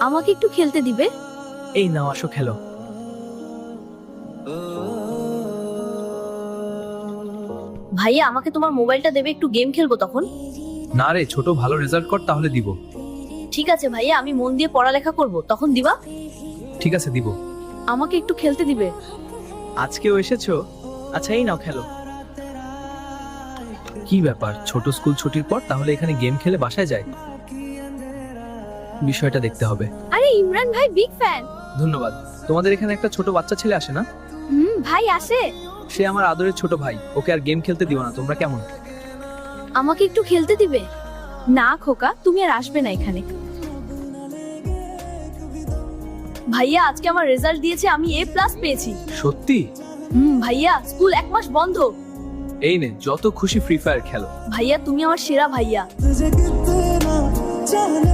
আমাকে একটু খেলতে দিবে? এই নাও, আসো খেলো। ভাইয়া আমাকে তোমার মোবাইলটা দেবে, একটু গেম খেলবো তখন। না রে ছোট, ভালো রেজাল্ট কর তাহলে দিব। ঠিক আছে ভাইয়া, আমি মন দিয়ে পড়ালেখা করব, তখন দিবা। ঠিক আছে দিব। আমাকে একটু খেলতে দিবে? আজকেও এসেছো? আচ্ছা এই নাও খেলো। কি ব্যাপার, ছোট স্কুল ছুটির পর তাহলে এখানে গেম খেলে বাসায় যায়? বিষয়টা দেখতে হবে। আরে ইমরান ভাই বিগ ফ্যান। ধন্যবাদ। তোমাদের এখানে একটা ছোট বাচ্চা ছেলে আসে না? ভাই আসে। সে আমার আদরের ছোট ভাই, ওকে আর গেম খেলতে দিও না। তোমরা কেমন? আমাকে একটু খেলতে দিবে? না খোকা, তুমি আর আসবে না এখানে। ভাইয়া আজকে আমার রেজাল্ট দিয়েছে, আমি A+ পেয়েছি। সত্যি? ভাইয়া স্কুল 1 মাস বন্ধ। এই নে, যত খুশি ফ্রি ফায়ার খেলো। ভাইয়া তুমি আমার সেরা ভাইয়া। तुझे कितना चाहने